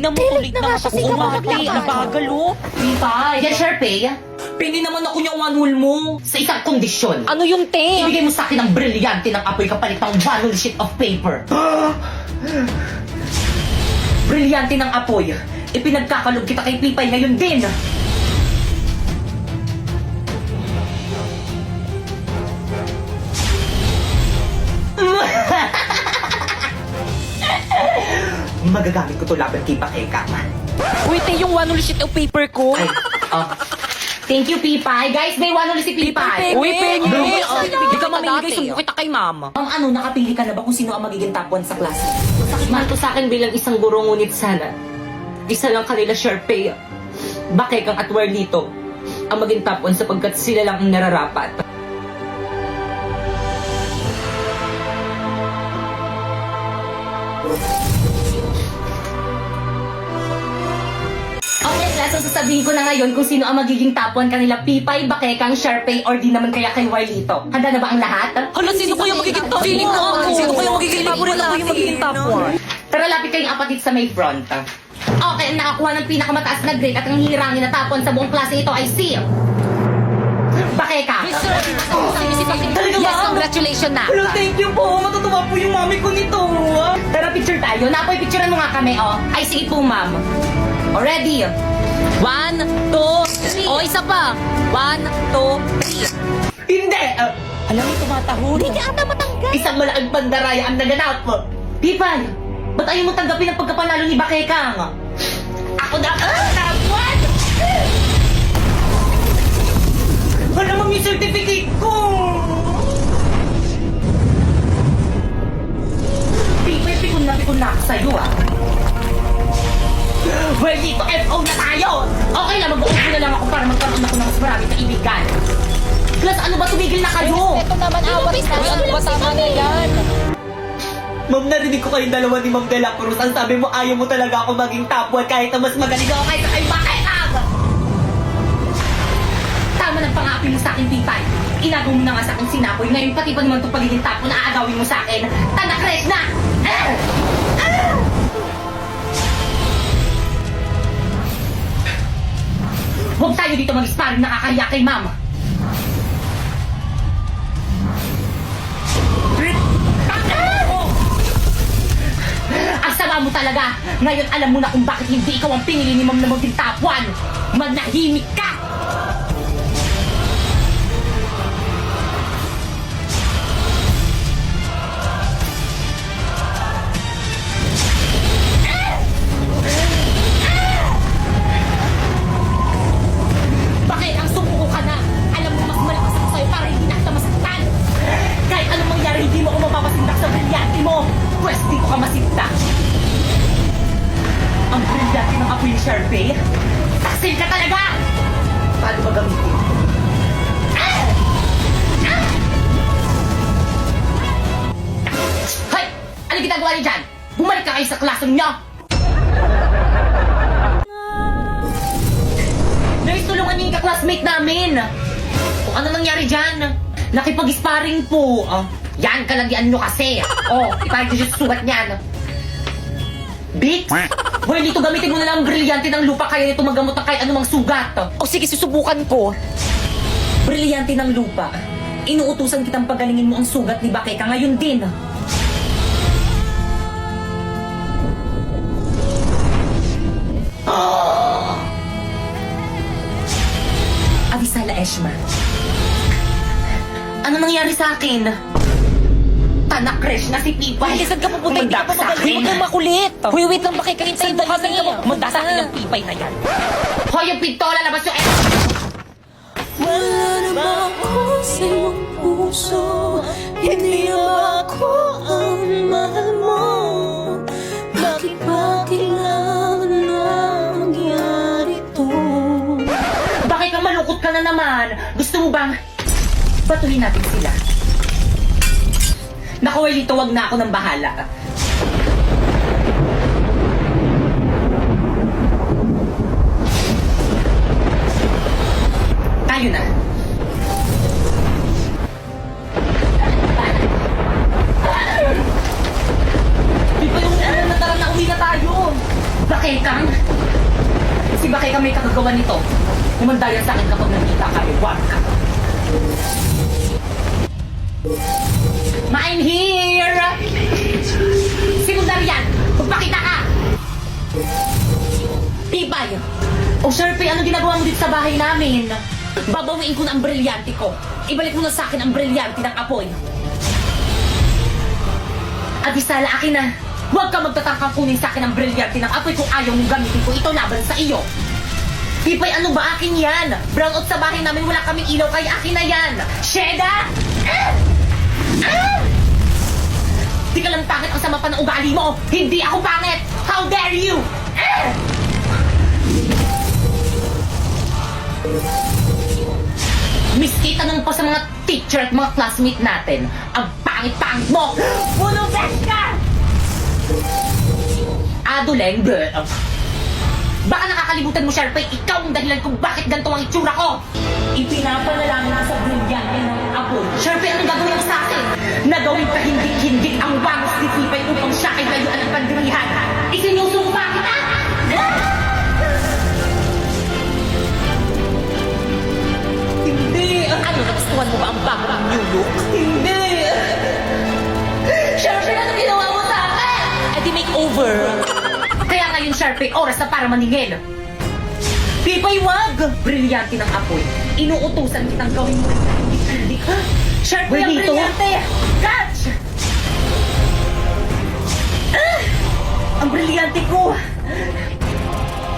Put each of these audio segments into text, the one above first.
Tignan mo, tuloy na nga siya sa Umati, nabagal oh. Pipay, yan Sharpay. Pengi naman ako niyang one mo. Sa isang kondisyon. Ano yung te? Ibigay mo sa akin ang brilyante ng apoy kapalit ng one sheet of paper. Brilyante ng apoy. Ipinagkakalog kita kay Pipay ngayon din. Magagamit ko to laban kay Pakeka. Uy, te, yung one sheet of paper ko. Ay, thank you, Pipay. Guys, may one ulit si Pipay. Uy, pengi. Hindi ka mamimigay, dati, sumbok kita kay mama. Ang ano, nakapili ka na ba kung sino ang magiging top 1 sa klase? Masakit to sa akin bilang isang guro, ngunit sana isa lang kanila Sharpay, Bakekang at Warlito ang maging top 1 sapagkat sila lang ang nararapat. Okay, class, so sasabihin ko na ngayon kung sino ang magiging top 1 kanila Pipay, Bakekang, Sharpay, or di naman kaya kay Warlito. Handa na ba ang lahat? Hala, sino ko yung magiging top 1? Feeling ko ako. Sino ko yung magiging top 1? Ako yung magiging top 1. Tara, lapit kayong apatit sa may front. Okay, ang nakakuha ng pinakamataas na grade at ang hirangin na tapon sa buong klase ito ay si Bakeka. Talaga Yes, ba? congratulations na. Hello, thank you po. Matutuwa po yung mami ko nito. Tara, picture tayo. Napoy, picturean mo nga kami, oh. Ay, sige po, ma'am. Already. 1, 2, 3. O, isa pa. 1, 2, 3. Hindi. Alam mo, tumatahon. Hindi ka ata matanggal. Isang malaking pandaraya ang naganap. Pipay, ba't ayaw mo tanggapin ang pagkapanalo ni Bakekang? Ako na tapon! Wala mang yung certificate ko! Pipay, pikon na ako sa'yo, ah. Well, dito, FO na tayo! Okay lang, mag-uupo na lang ako para magkaroon ako ng mas maraming kaibigan. Plus, ano ba, tumigil na kayo? Ito naman, awat na. Ano ba tama na yan? Ma'am, narinig ko kayong dalawa ni Ma'am De La Cruz. Ang sabi mo, ayaw mo talaga ako maging top 1 kahit na mas magaling ako kaysa kay Bakekang! Tama ng pangapi mo sa akin, Pipay. Inagaw mo na nga sa akin sinapoy. Ngayon, pati pa naman itong pagiging top 1 na aagawin mo sa akin. Tanakres na! Huwag tayo dito mag-sparring, nakakaya kay Ma'am. Ang sama mo talaga! Ngayon alam mo na kung bakit hindi ikaw ang pinili ni Ma'am na maging top 1! Manahimik ka! Bakit ang sumuko ka na? Alam mo mas malakas ako sa'yo para hindi na kita masaktan! Kahit anong mangyari, hindi mo ako mapapasindak sa brilyante mo! Pwes di ko ka masindak! Ang brilyante ng apoy ni Sharpay? Taksil ka talaga! Paano ba gamitin? Hoy! Ano ginagawa niyo dyan? Bumalik ka kayo sa klaseng niyo! Nais, tulungan niyo yung kaklasmate namin! Kung ano nangyari dyan? Nakipag-sparring po! Yan, kalagyan nyo kasi! Ipahit nyo yung sugat niyan! Bix! Well, dito gamitin mo na lang ang brilyante ng lupa kaya nito magamot ng kahit anumang sugat! O sige, susubukan ko. Brilyante ng lupa. Inuutusan kitang pagalingin mo ang sugat ni Bakeka ngayon din. Avisala Eshma. Ano nangyari sa akin? Tanak-crash na si Pipay. Ay, saan ka pupunta? Hindi ka pa magaling. Huwag kang makulit. Huy, wait lang, bakit kahintayin mo kami? Magda sa akin ng Pipay na yan. Hoy, yung pintola, labas yung Wala naman ako sa iyong puso. Hindi ako ang mahal mo. Bakit ba kailangan na mangyari to? Bakit ka malungkot ka na naman? Gusto mo bang batuhin natin sila? Naku, Welito, wag na ako ng bahala. Tayo na. Di ba yung na tara na uwi na tayo? Bakekang, gagawa nito. Kumandayan sa akin kapag nakita ka, wag ka. I'm here! Secondarian, magpakita ka! Tibay! O Sharpie, ano ginagawa mo dito sa bahay namin? Babawiin ko na ang brilyante ko. Ibalik mo na sa akin ang brilyante ng apoy. Abisala, akin na. Huwag ka magtatangkang kunin sa akin ang brilyante ng apoy kung ayaw mong gamitin ko ito laban sa iyo. Pipay, ano ba akin yan? Brownout sa bahay namin, wala kaming ilaw, kaya akin na yan. Sheda! Di ka lang pangit, ang sama pa ng ugali mo. Hindi ako pangit! How dare you! Miski tanong pa sa mga teacher at mga classmate natin, ang pangit-pangit mo! Puno best ka! Aduleng, baka nakakalimutan mo, Sharpay, ikaw ang dahilan kung bakit ganito ang itsura ko! Ipinapanalangin ko sa brilyante ng apoy. Sharpay, anong gagawin mo sa akin? Nagawin pa hindik-hindik ang wangos ni Pipay upang siya ay layuan ng pandirihan. Isinusumpa kita! Hindi! Ano, nagustuhan mo ba ang bago ng new look? Hindi! Sharpay, anong ginawa mo sa akin? Eh di makeover. Kaya ngayon, Sharpay, oras na para maningil. Pipay, wag! Brilyante ng apoy. Inuutusan kitang gawin mo. Hindi ka. Sharpay, ang Dito? brilyante! Catch! Ang brilyante ko!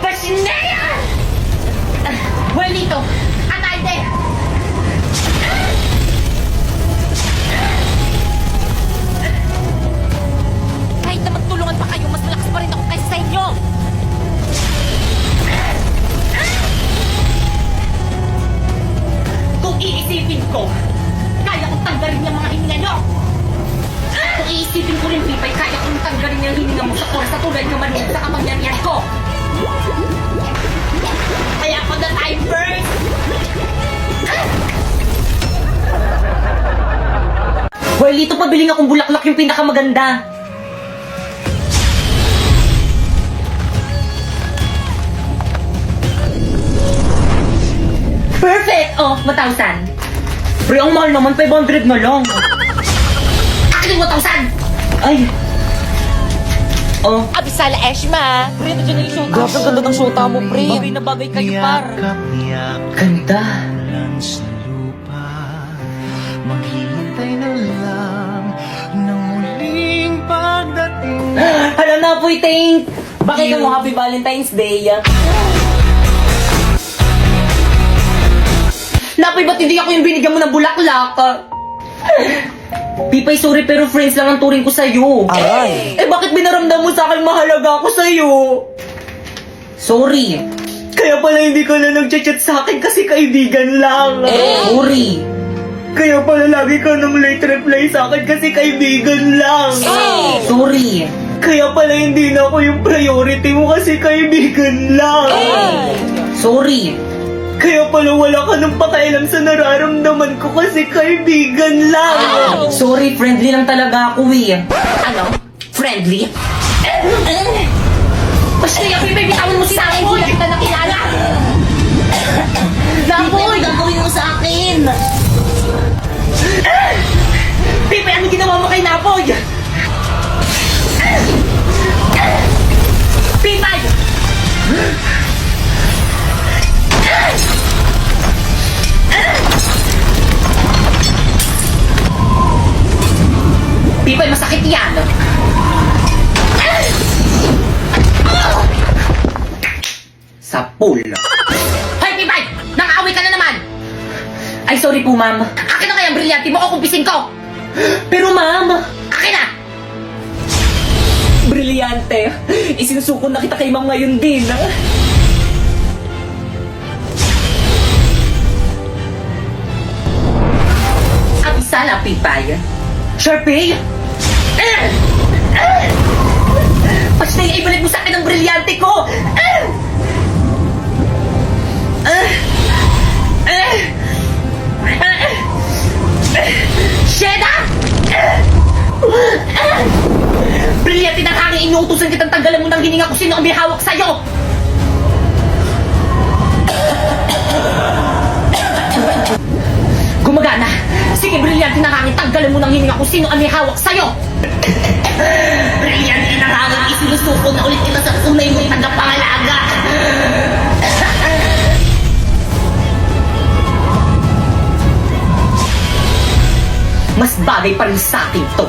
Pasinea! Buenito! Atalde! Kahit na magtulungan pa kayo, mas malakas pa rin ako kaysa sa inyo. Kung iisipin ko, kaya kong tanggalin yung mga hininga nyo! Kung iisipin ko rin, Pipay, kaya kong tanggalin yung hininga mo sa oras sa tulad ng maliit sa kapangyarihan ko! Kaya ako the time first! Well, dito pabiling akong bulaklak yung pinakamaganda! Perfect! Oh, 1,000. Pre, ang mahal naman, 500 na lang. Akin yung 1,000! Ay. Oh. Abisala Eshma. Pre, nandiyan na yung shota. Grabe, ang ganda ng shota mo, pre. Bagay na bagay kayo, par. Ganda. Sa lupa, maghihintay na lang ng muling pagdating. Hala na po, thank. Bakit ka mo Happy Valentine's Day? Napay, ba't hindi ako yung binigyan mo ng bulaklak? Pipay, sorry pero friends lang ang turing ko sa'yo. Aray. Eh bakit binaramdam mo sa akin mahalaga ako sa'yo? Sorry. Kaya pala hindi ka na nag-chat sa akin kasi kaibigan lang. Sorry. Kaya pala lagi ka nang late reply sa akin kasi kaibigan lang. Sorry. Kaya pala hindi na ako yung priority mo kasi kaibigan lang. Sorry. Kaya pala wala ka nang pakialam sa nararamdaman ko kasi kaibigan lang. Sorry, friendly lang talaga ako eh. Ano? Friendly? Basta yung Pipay, bitawan mo sa akin. Hindi kita nakilala. Lapoy! Gagawin mo sa akin. Pipay, ano ginawa mo kay Napoy? Pipay! Pipay, masakit yan. Sa pool. Hoy, Pipay! Nang-away ka na naman! Ay, sorry po, ma'am. Akin na kaya ang brilyante mo o kumpisin ko? Pero, ma'am! Akin na! Brilyante. Isinusuko na kita kay ma'am ngayon din. Abisala, Pipay. Sharpay! Basta yung ibalik mo sa akin ang brilyante ko! Sheda! Brilyante na hangin, inuutusan kitang tanggalan mo ng hininga kung sino ang may hawak sa'yo! Gumagana! Sige, brilyante na hangin, tanggalin mo ng hininga kung sino ang may hawak sa'yo! Brilyante na hangin, isinusuko na ulit kita sa tunay mong tagapangalaga! Mas bagay pa rin sa akin to.